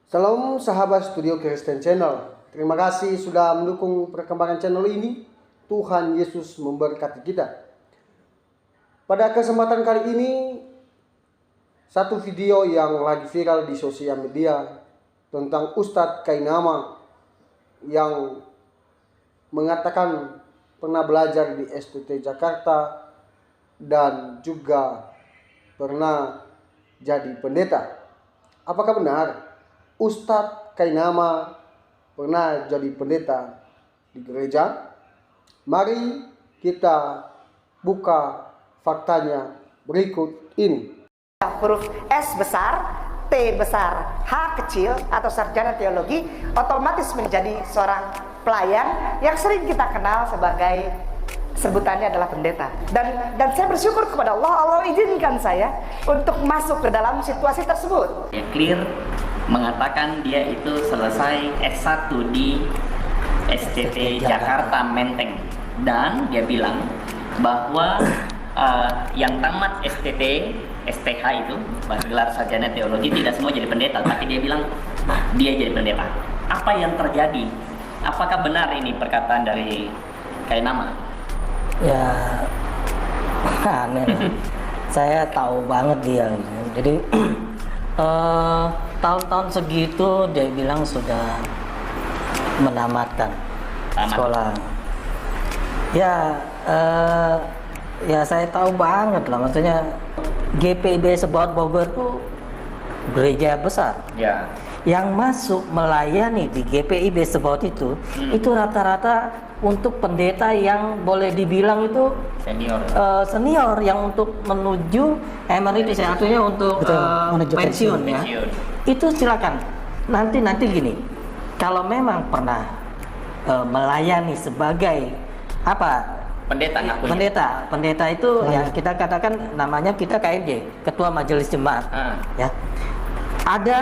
Salam sahabat Studio Kristen Channel. Terima kasih sudah mendukung perkembangan channel ini. Tuhan Yesus memberkati kita. Pada kesempatan kali ini, satu video yang lagi viral di sosial media tentang Ustadz Kainama yang mengatakan pernah belajar di STT Jakarta dan juga pernah jadi pendeta. Apakah benar Ustadz Kainama pernah jadi pendeta di gereja? Mari kita buka faktanya berikut ini. Huruf S besar, T besar, H kecil atau sarjana teologi otomatis menjadi seorang pelayan yang sering kita kenal sebagai sebutannya adalah pendeta. Dan saya bersyukur kepada Allah izinkan saya untuk masuk ke dalam situasi tersebut. Dia clear mengatakan dia itu selesai S1 di STT Jakarta Menteng, dan dia bilang bahwa yang tamat STH itu bergelar sarjana teologi tidak semua jadi pendeta, tapi dia bilang dia jadi pendeta. Apa yang terjadi? Apakah benar ini perkataan dari Kainama? Ya aneh. Saya tahu banget dia. Jadi tahun-tahun segitu dia bilang sudah menamatkan sekolah. Ya saya tahu banget lah, maksudnya GPIB Sebaot Bogor itu gereja besar. Ya. Yang masuk melayani di GPIB Sebaot itu rata-rata untuk pendeta yang boleh dibilang itu senior yang untuk menuju emeritus, artinya untuk pensiun ya. Itu silakan. Nanti gini, kalau memang pernah melayani sebagai pendeta itu yang kita katakan namanya kita KMJ, Ketua Majelis Jemaat. Ya. Ada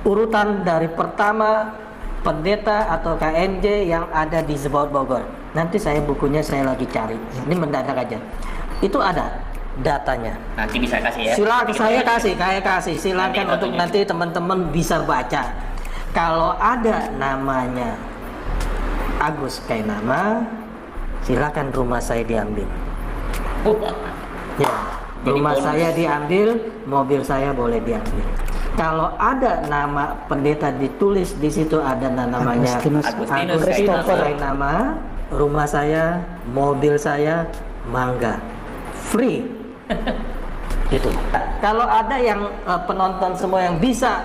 urutan dari pertama pendeta atau KMJ yang ada di Sebaot Bogor. Nanti bukunya saya lagi cari. Ini mendadak aja. Itu ada datanya. Nanti bisa kasih ya. Silakan saya kasih. Silakan untuk nanti teman-teman bisa baca. Kalau ada namanya Agus Kainama, silakan rumah saya diambil. Ya, rumah saya diambil, mobil saya boleh diambil. Kalau ada nama pendeta ditulis di situ ada namanya Agustinus Kainama, rumah saya, mobil saya, mangga, free. Gitu. Kalau ada yang penonton semua yang bisa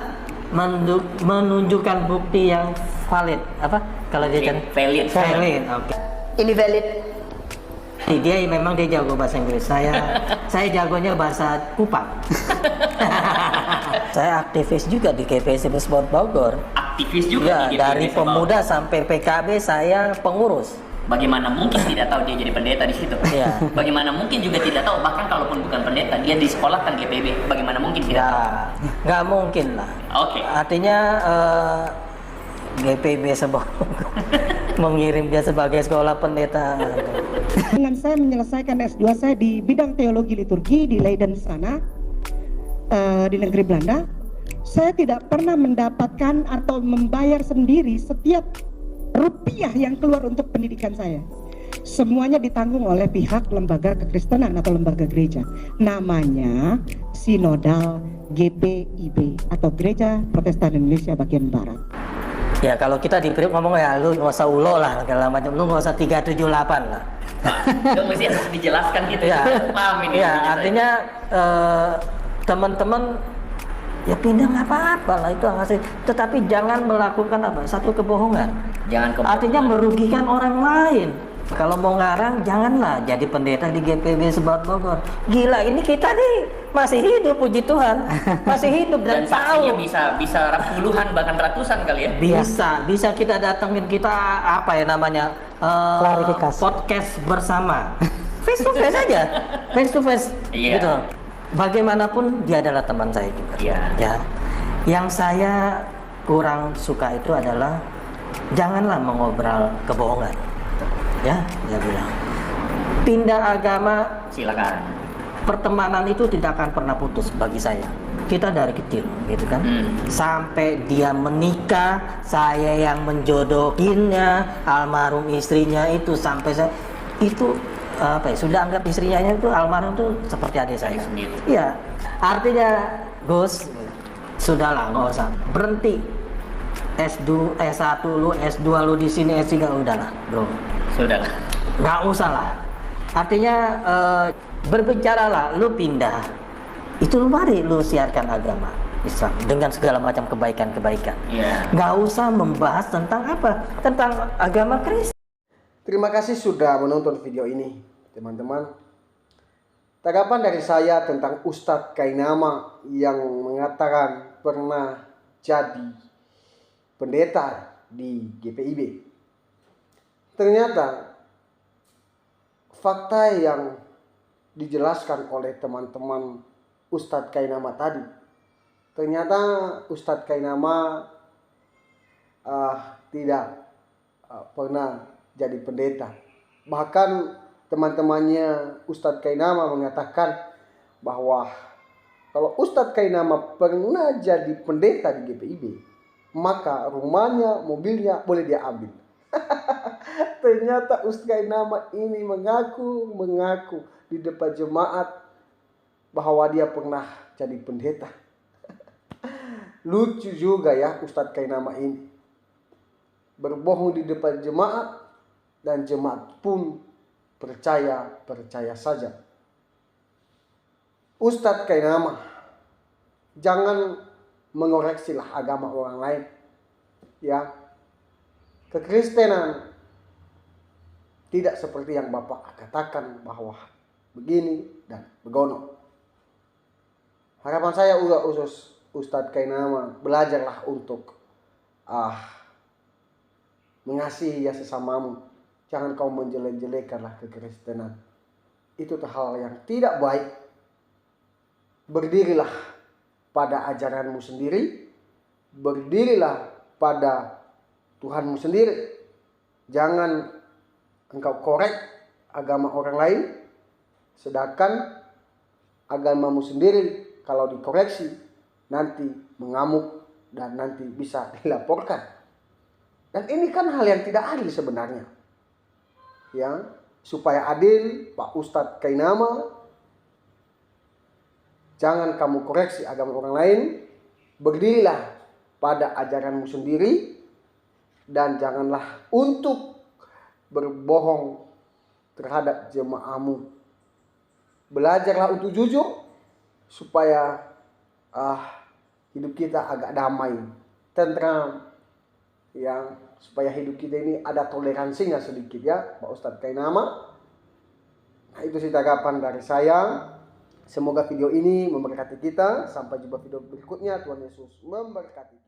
menunjukkan bukti yang valid, kalau dia kan valid. Oke. Ini valid. Dia jago bahasa Inggris. Saya jagonya bahasa Kupang. Saya aktivis juga di GPIB Sebaot Bogor. Aktivis juga ya, dari pemuda sampai PKB saya pengurus. Bagaimana mungkin tidak tahu dia jadi pendeta di situ? Ya. Bagaimana mungkin juga tidak tahu, bahkan kalaupun bukan pendeta dia disekolahkan GPIB, bagaimana mungkin tidak tahu? Nggak mungkin lah. Oke. Artinya GPIB Sebaot mengirim dia sebagai sekolah pendeta. Dengan saya menyelesaikan S2 saya di bidang teologi liturgi di Leiden sana, di negeri Belanda, saya tidak pernah mendapatkan atau membayar sendiri setiap rupiah yang keluar untuk pendidikan saya. Semuanya ditanggung oleh pihak lembaga kekristenan atau lembaga gereja. Namanya Sinodal GPIB atau Gereja Protestan Indonesia Bagian Barat. Ya kalau kita di Priok ngomong ya lu nggak usah ulo lah, segala macam, lu nggak usah 378 lah. Itu mesti harus dijelaskan gitu. Ya, paham ini. Ya artinya teman-teman ya pindah nggak apa-apa lah itu hasil. Tetapi jangan melakukan satu kebohongan. Artinya merugikan orang lain. Kalau mau ngarang janganlah jadi pendeta di GPIB Sebaot Bogor. Gila, ini kita nih masih hidup, puji Tuhan. Masih hidup dan tahu. Bisa puluhan bahkan ratusan kali ya. Bisa kita datengin kita klarifikasi podcast bersama. Face to face aja. Face to face. Iya. Gitu. Bagaimanapun dia adalah teman saya juga. Iya. Ya. Yang saya kurang suka itu adalah janganlah mengobrol kebohongan. Ya, dia bilang pindah agama silakan. pertemanan itu tidak akan pernah putus bagi saya. Kita dari kecil, gitu kan, sampai dia menikah, saya yang menjodohinnya, almarhum istrinya itu sampai saya itu sudah anggap istrinya itu almarhum itu seperti adik saya sendiri. Iya, artinya Gus, sudahlah nggak usah berhenti. S2, S1 lu, S2 lu di sini, S3 udahlah, bro. Sudahlah. Nggak usah lah. Artinya berbicaralah, lu pindah. Itu mari lu siarkan agama Islam dengan segala macam kebaikan-kebaikan. Yeah. Nggak usah membahas tentang apa? Tentang agama Kristen. Terima kasih sudah menonton video ini, teman-teman. Tanggapan dari saya tentang Ustadz Kainama yang mengatakan pernah jadi pendeta di GPIB. Ternyata fakta yang dijelaskan oleh teman-teman Ustadz Kainama tadi, ternyata Ustadz Kainama tidak pernah jadi pendeta. Bahkan teman-temannya Ustadz Kainama mengatakan bahwa kalau Ustadz Kainama pernah jadi pendeta di GPIB, maka rumahnya, mobilnya boleh dia ambil. Ternyata Ustadz Kainama ini mengaku di depan jemaat bahwa dia pernah jadi pendeta. Lucu juga ya Ustadz Kainama ini. Berbohong di depan jemaat dan jemaat pun percaya saja. Ustadz Kainama, jangan mengoreksilah agama orang lain. Ya. Kekristenan tidak seperti yang Bapak katakan bahwa begini dan begono. Harapan saya khusus Ustadz Kainama, belajarlah untuk mengasihi ya sesamamu. Jangan kau menjelek-jelekanlah kekristenan. Itu hal yang tidak baik. Berdirilah pada ajaranmu sendiri. Berdirilah pada Tuhanmu sendiri. Jangan engkau korek agama orang lain, sedangkan agamamu sendiri kalau dikoreksi nanti mengamuk dan nanti bisa dilaporkan. Dan ini kan hal yang tidak adil sebenarnya. Ya, supaya adil, Pak Ustadz Kainama, jangan kamu koreksi agama orang lain, berdirilah pada ajaranmu sendiri, dan janganlah untuk berbohong terhadap jemaahmu. Belajarlah untuk jujur supaya hidup kita agak damai, tentram, yang supaya hidup kita ini ada toleransinya sedikit ya, Pak Ustadz Kainama. Nah, itu sih tanggapan dari saya. Semoga video ini memberkati kita. Sampai jumpa video berikutnya. Tuhan Yesus memberkati.